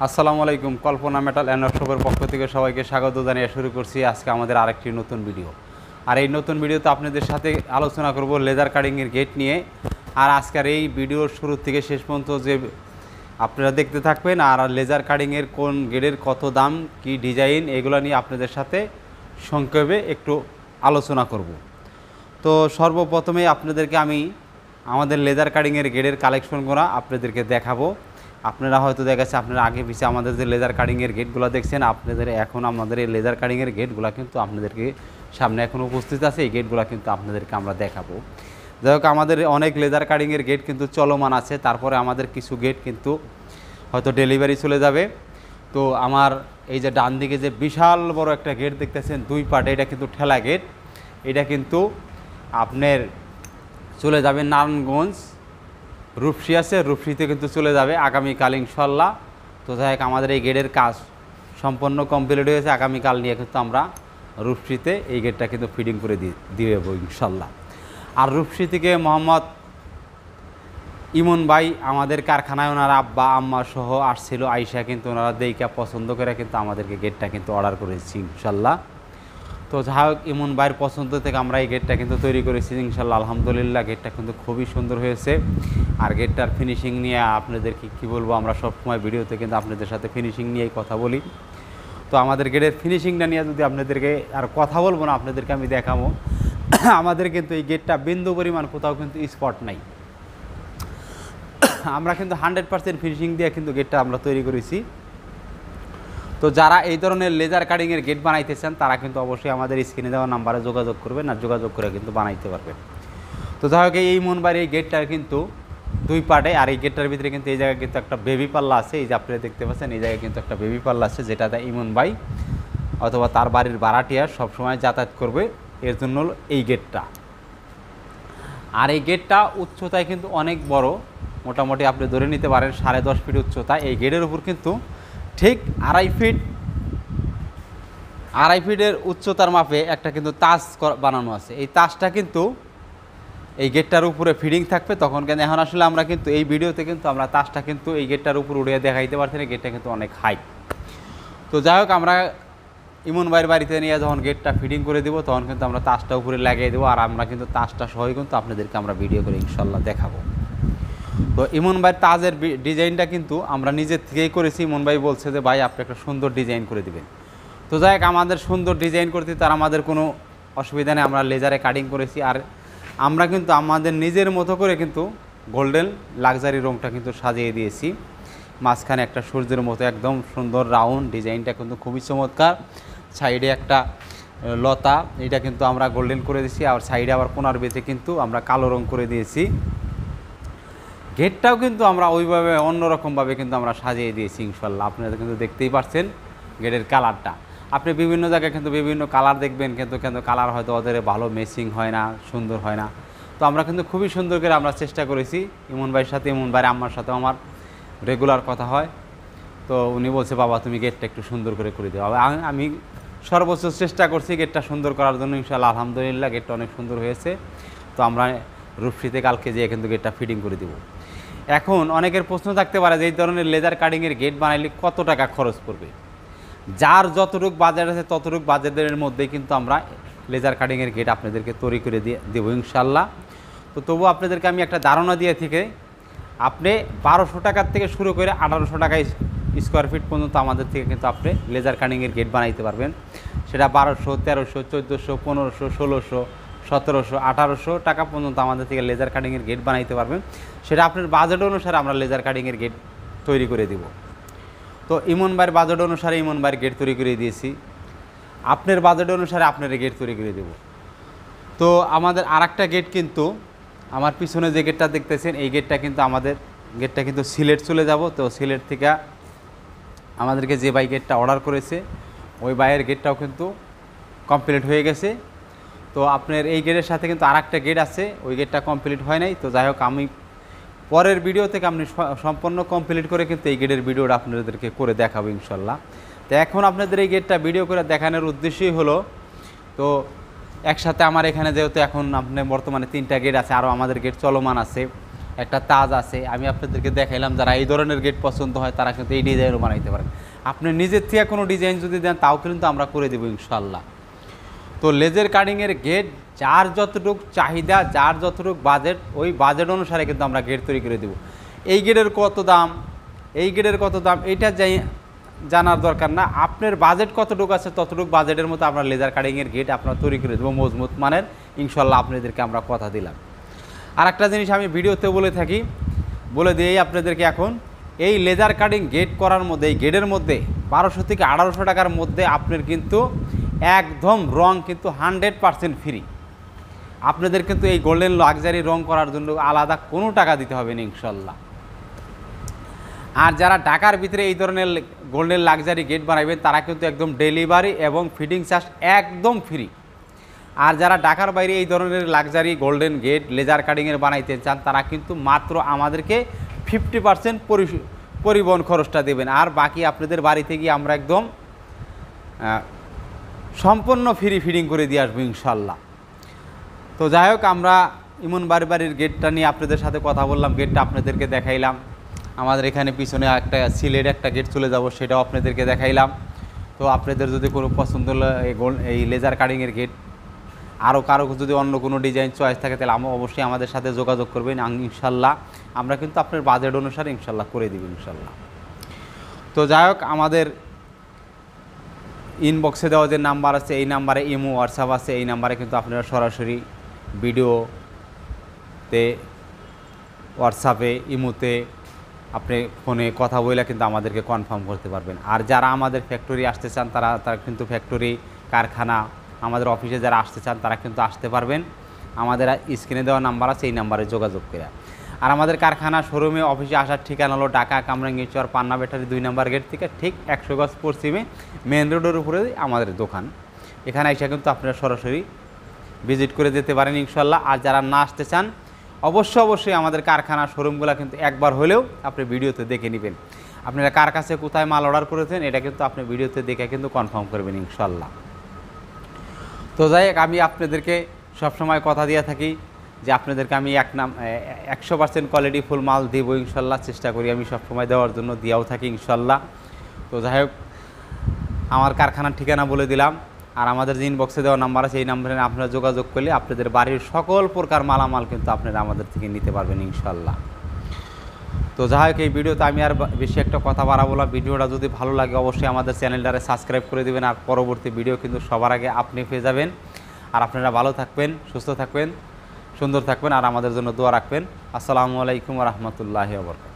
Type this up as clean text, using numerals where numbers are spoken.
আসসালামু আলাইকুম। কল্পনা metal and ওয়ার্কশপের পক্ষ থেকে সবাইকে স্বাগত জানিয়ে শুরু করছি আজকে আমাদের আরেকটি নতুন ভিডিও। আর এই নতুন ভিডিওতে আপনাদের সাথে আলোচনা করব লেজার কাটিংয়ের গেট নিয়ে। আর আজকের এই ভিডিওর শুরু থেকে শেষ পর্যন্ত যে আপনারা দেখতে থাকবেন, আর লেজার কাটিংয়ের কোন গেটের কত দাম, কি ডিজাইন, এগুলো নিয়ে আপনাদের সাথে সংক্ষেপে একটু আলোচনা করব। তো সর্বপ্রথমে আপনাদেরকে আমি আমাদের লেজার কাটিংয়ের গেটের কালেকশন করা আপনাদেরকে দেখাবো। আপনারা হয়তো দেখাচ্ছে আপনারা আগে পিছিয়ে আমাদের যে লেজার কাটিংয়ের গেটগুলো দেখছেন, আপনাদের এখন আমাদের এই লেজার কাটিংয়ের গেটগুলো কিন্তু আপনাদেরকে সামনে এখন উপস্থিত আছে। এই গেটগুলো কিন্তু আপনাদেরকে আমরা দেখাবো। যাই হোক, আমাদের অনেক লেজার কাটিংয়ের গেট কিন্তু চলমান আছে। তারপরে আমাদের কিছু গেট কিন্তু হয়তো ডেলিভারি চলে যাবে। তো আমার এই যে ডান দিকে যে বিশাল বড় একটা গেট দেখতেছেন দুই পার্টে, এটা কিন্তু ঠেলা গেট। এটা কিন্তু আপনার চলে যাবে নারায়ণগঞ্জ, রূপসী আছে, রূপসীতে কিন্তু চলে যাবে আগামীকাল ইনশাল্লাহ। তো যাই হোক, আমাদের এই গেটের কাজ সম্পূর্ণ কমপ্লিট হয়েছে। আগামীকাল নিয়ে কিন্তু আমরা রূপসীতে এই গেটটা কিন্তু ফিটিং করে দিয়ে দেবো ইনশাল্লাহ। আর রূপসী থেকে মোহাম্মদ ইমন ভাই আমাদের কারখানায় ওনার আব্বা আম্মা সহ আসছিল, আইসা কিন্তু ওনারা দেইকা পছন্দ করে কিন্তু আমাদেরকে গেটটা কিন্তু অর্ডার করেছি ইনশাল্লাহ। তো যাই হোক, ইমন ভাইয়ের পছন্দ থেকে আমরা এই গেটটা কিন্তু তৈরি করেছি ইনশাল্লাহ। আলহামদুলিল্লাহ, গেটটা কিন্তু খুবই সুন্দর হয়েছে। আর গেটটার ফিনিশিং নিয়ে আপনাদেরকে কী বলবো, আমরা সবসময় ভিডিওতে কিন্তু আপনাদের সাথে ফিনিশিং নিয়েই কথা বলি। তো আমাদের গেটের ফিনিশিংটা নিয়ে যদি আপনাদেরকে আর কথা বলবো না, আপনাদেরকে আমি দেখাবো। আমাদের কিন্তু এই গেটটা বিন্দু পরিমাণ কোথাও কিন্তু স্পট নাই। আমরা কিন্তু 100% ফিনিশিং দিয়ে কিন্তু গেটটা আমরা তৈরি করেছি। তো যারা এই ধরনের লেজার কাটিংয়ের গেট বানাইতে চান, তারা কিন্তু অবশ্যই আমাদের স্ক্রিনে দেওয়া নাম্বারে যোগাযোগ করবেন, আর যোগাযোগ করে কিন্তু বানাইতে পারবেন। তো যাই হোক, এই মনবাড়ি এই গেটটার কিন্তু দুই পার্টে। আর এই গেটটার ভিতরে কিন্তু এই জায়গায় কিন্তু একটা বেবি পাল্লা আছে। এই যে আপনারা দেখতে পাচ্ছেন, এই জায়গায় কিন্তু একটা বেবি পাল্লা আছে, যেটাতে ইমন ভাই অথবা তার বাড়ির ভাড়াটিয়া সবসময় যাতায়াত করবে, এর জন্য এই গেটটা। আর এই গেটটা উচ্চতায় কিন্তু অনেক বড়, মোটামুটি আপনি ধরে নিতে পারেন 10.5 ফিট উচ্চতা। এই গেটের উপর কিন্তু ঠিক 2.5 ফিটের উচ্চতার মাপে একটা কিন্তু তাজ বানানো আছে। এই তাজটা কিন্তু এই গেটটার উপরে ফিডিং থাকবে তখন। কেন এখন আসলে আমরা কিন্তু এই ভিডিওতে কিন্তু আমরা তাজটা কিন্তু এই গেটটার উপর উড়িয়ে দেখাইতে পারছি না, গেটটা কিন্তু অনেক হাই। তো যাই হোক, আমরা ইমন ভাইয়ের বাড়িতে নিয়ে যখন গেটটা ফিটিং করে দেবো, তখন কিন্তু আমরা তাজটা উপরে লাগিয়ে দেবো। আর আমরা কিন্তু তাজটা সহই কিন্তু আপনাদেরকে আমরা ভিডিও করে ইনশাল্লাহ দেখাবো। তো ইমন ভাইয়ের তাজের ডিজাইনটা কিন্তু আমরা নিজের থেকেই করেছি। ইমন ভাই বলছে যে ভাই আপনি একটা সুন্দর ডিজাইন করে দিবেন। তো যাই হোক, আমাদের সুন্দর ডিজাইন করতে তার আমাদের কোনো অসুবিধা নেই। আমরা লেজারে কাটিং করেছি। আর আমরা কিন্তু আমাদের নিজের মতো করে কিন্তু গোল্ডেন লাক্সারি রংটা কিন্তু সাজিয়ে দিয়েছি। মাঝখানে একটা সূর্যের মতো একদম সুন্দর রাউন্ড ডিজাইনটা কিন্তু খুবই চমৎকার। সাইডে একটা লতা, এটা কিন্তু আমরা গোল্ডেন করে দিয়েছি। আর সাইডে আবার কোনার বেতে কিন্তু আমরা কালো রং করে দিয়েছি। গেটটাও কিন্তু আমরা ওইভাবে অন্যরকমভাবে কিন্তু আমরা সাজিয়ে দিয়েছি ইনশাল্লাহ। আপনারা কিন্তু দেখতেই পাচ্ছেন গেটের কালারটা। আপনি বিভিন্ন জায়গায় কিন্তু বিভিন্ন কালার দেখবেন, কিন্তু কালার হয়তো ওদের ভালো ম্যাচিং হয় না, সুন্দর হয় না। তো আমরা কিন্তু খুবই সুন্দর করে আমরা চেষ্টা করেছি। ইমন ভাইয়ের সাথে, ইমন ভাইয়ের আম্মার সাথেও আমার রেগুলার কথা হয়। তো উনি বলছে বাবা তুমি গেটটা একটু সুন্দর করে দিও। আমি সর্বোচ্চ চেষ্টা করছি গেটটা সুন্দর করার জন্য ইনশাল্লাহ। আলহামদুলিল্লাহ, গেটটা অনেক সুন্দর হয়েছে। তো আমরা রূপসীতে কালকে যেয়ে কিন্তু গেটটা ফিটিং করে দেবো। এখন অনেকের প্রশ্ন থাকতে পারে যে এই ধরনের লেজার কাটিংয়ের গেট বানাইলে কত টাকা খরচ পড়বে। যার যতটুকু বাজেট আছে ততটুকু বাজেটের মধ্যেই কিন্তু আমরা লেজার কাটিংয়ের গেট আপনাদেরকে তৈরি করে দেবো ইনশাল্লাহ। তো তবু আপনাদেরকে আমি একটা ধারণা দিয়ে থেকে আপনি 1200 টাকার থেকে শুরু করে 1800 টাকায় স্কোয়ার ফিট পর্যন্ত আমাদের থেকে কিন্তু আপনি লেজার কাটিংয়ের গেট বানাইতে পারবেন। সেটা 1200, 1300, 1400, 1500, 1600, 1700, 1800 টাকা পর্যন্ত আমাদের থেকে লেজার কাটিংয়ের গেট বানাইতে পারবেন। সেটা আপনার বাজেট অনুসারে আমরা লেজার কাটিংয়ের গেট তৈরি করে দেব। তো ইমন ভাইয়ের বাজেট অনুসারে ইমন ভাইয়ের গেট তৈরি করে দিয়েছি, আপনার বাজেট অনুসারে আপনার গেট তৈরি করে দেব। তো আমাদের আরেকটা গেট কিন্তু আমার পিছনে যে গেটটা দেখতেছেন, এই গেটটা কিন্তু আমাদের গেটটা কিন্তু সিলেট চলে যাব। তো সিলেট থেকে আমাদেরকে যে ভাই গেটটা অর্ডার করেছে, ওই ভাইয়ের গেটটাও কিন্তু কমপ্লিট হয়ে গেছে। তো আপনার এই গেটের সাথে কিন্তু আরেকটা গেট আছে, ওই গেটটা কমপ্লিট হয় নাই। তো যাই হোক, আমি পরের ভিডিও থেকে আপনি সম্পূর্ণ কমপ্লিট করে কিন্তু এই গেটের ভিডিওটা আপনাদেরকে করে দেখাবো ইনশাল্লাহ। তো এখন আপনাদের এই গেটটা ভিডিও করে দেখানোর উদ্দেশ্যই হলো, তো একসাথে আমার এখানে যেহেতু এখন আপনার বর্তমানে 3টা গেট আছে, আরও আমাদের গেট চলমান আছে। একটা তাজ আছে, আমি আপনাদেরকে দেখাইলাম। যারা এই ধরনের গেট পছন্দ হয় তারা কিন্তু এই ডিজাইনও বানাইতে পারেন। আপনি নিজের থেকে কোনো ডিজাইন যদি দেন তাও কিন্তু আমরা করে দেবো ইনশাল্লাহ। তো লেজার কাটিংয়ের গেট যার যতটুক চাহিদা, যার যতটুক বাজেট, ওই বাজেট অনুসারে কিন্তু আমরা গেট তৈরি করে দেবো। এই গেটের কত দাম, এই গেটের কত দাম, এইটা জানার দরকার না। আপনার বাজেট কতটুকু আছে ততটুকু বাজেটের মতো আমরা লেজার কাটিংয়ের গেট আপনার তৈরি করে দেবো মজবুত মানের, ইনশাল্লাহ আপনাদেরকে আমরা কথা দিলাম। আর একটা জিনিস আমি ভিডিওতে বলে থাকি, বলে দিয়েই আপনাদেরকে এখন, এই লেজার কাটিং গেট করার মধ্যে, এই গেটের মধ্যে 1200 থেকে 1800 টাকার মধ্যে আপনার কিন্তু একদম রং কিন্তু 100% ফ্রি। আপনাদের কিন্তু এই গোল্ডেন লাক্সারি রং করার জন্য আলাদা কোনো টাকা দিতে হবে না ইনশাল্লাহ। আর যারা ঢাকার ভিতরে এই ধরনের গোল্ডেন লাক্সারি গেট বানাবেন তারা কিন্তু একদম ডেলিভারি এবং ফিটিং চার্জ একদম ফ্রি। আর যারা ঢাকার বাইরে এই ধরনের লাক্সারি গোল্ডেন গেট লেজার কাটিংয়ের বানাইতে চান তারা কিন্তু মাত্র আমাদেরকে 50% পরিবহন খরচটা দেবেন, আর বাকি আপনাদের বাড়িতে গিয়ে আমরা একদম সম্পূর্ণ ফ্রি ফিটিং করে দিয়ে আসবো ইনশাল্লাহ। তো যাই হোক, আমরা ইমন বাড়ির গেটটা নিয়ে আপনাদের সাথে কথা বললাম, গেটটা আপনাদেরকে দেখাইলাম। আমাদের এখানে পিছনে একটা সিলেট একটা গেট চলে যাব, সেটাও আপনাদেরকে দেখাইলাম। তো আপনাদের যদি কোনো পছন্দ হলো এই লেজার কাটিংয়ের গেট, আরও কারো যদি অন্য কোনো ডিজাইন চয়েস থাকে তাহলে অবশ্যই আমাদের সাথে যোগাযোগ করবেন ইনশাল্লাহ। আমরা কিন্তু আপনার বাজেট অনুসারে ইনশাল্লাহ করে দিব ইনশাল্লাহ। তো যাই হোক, আমাদের ইনবক্সে দেওয়া যে নাম্বার আছে এই নাম্বারে ইমো হোয়াটসঅ্যাপ আছে, এই নাম্বারে কিন্তু আপনারা সরাসরি ভিডিওতে, হোয়াটসঅ্যাপে, ইমোতে আপনি ফোনে কথা বলে কিন্তু আমাদেরকে কনফার্ম করতে পারবেন। আর যারা আমাদের ফ্যাক্টরি আসতে চান তারা কিন্তু ফ্যাক্টরি, কারখানা, আমাদের অফিসে যারা আসতে চান তারা কিন্তু আসতে পারবেন। আমাদের স্ক্রিনে দেওয়া নাম্বার আছে, এই নাম্বারে যোগাযোগ করে। আর আমাদের কারখানা, শোরুমে, অফিসে আসার ঠিকানা হলো ঢাকা কামরাঙ্গীরচর পান্না ব্যাটারি 2 নম্বর গেট থেকে ঠিক 100 গজ পশ্চিমে মেন রোডের উপরে আমাদের দোকান। এখানে এসে কিন্তু আপনারা সরাসরি ভিজিট করে যেতে পারেন ইনশাল্লাহ। আর যারা না আসতে চান অবশ্যই আমাদের কারখানা, শোরুমগুলো কিন্তু একবার হলেও আপনি ভিডিওতে দেখে নেবেন। আপনারা কার কাছে কোথায় মাল অর্ডার করেছেন এটা কিন্তু আপনি ভিডিওতে দেখে কিন্তু কনফার্ম করবেন ইনশাল্লাহ। তো যাই হোক, আমি আপনাদেরকে সবসময় কথা দিয়ে থাকি যে আপনাদেরকে আমি 100% কোয়ালিটি ফুল মাল দেবো ইনশাল্লাহ, চেষ্টা করি আমি সবসময় দেওয়ার জন্য, দিয়াও থাকি ইনশাল্লাহ। তো যাই হোক, আমার কারখানার ঠিকানা বলে দিলাম। আর আমাদের যে ইনবক্সে দেওয়া নাম্বার আছে এই নাম্বারে আপনারা যোগাযোগ করলে আপনাদের বাড়ির সকল প্রকার মালামাল কিন্তু আপনারা আমাদের থেকে নিতে পারবেন ইনশাল্লাহ। তো যাই হোক, এই ভিডিওতে আমি আর বেশি একটা কথা বাড়াবো না। ভিডিওটা যদি ভালো লাগে অবশ্যই আমাদের চ্যানেলটারে সাবস্ক্রাইব করে দেবেন, আর পরবর্তী ভিডিও কিন্তু সবার আগে আপনি পেয়ে যাবেন। আর আপনারা ভালো থাকবেন, সুস্থ থাকবেন, সুন্দর থাকবেন, আর আমাদের জন্য দোয়া রাখবেন। আসসালামু আলাইকুম ওয়া রাহমাতুল্লাহি ওয়া বারাকাতুহু।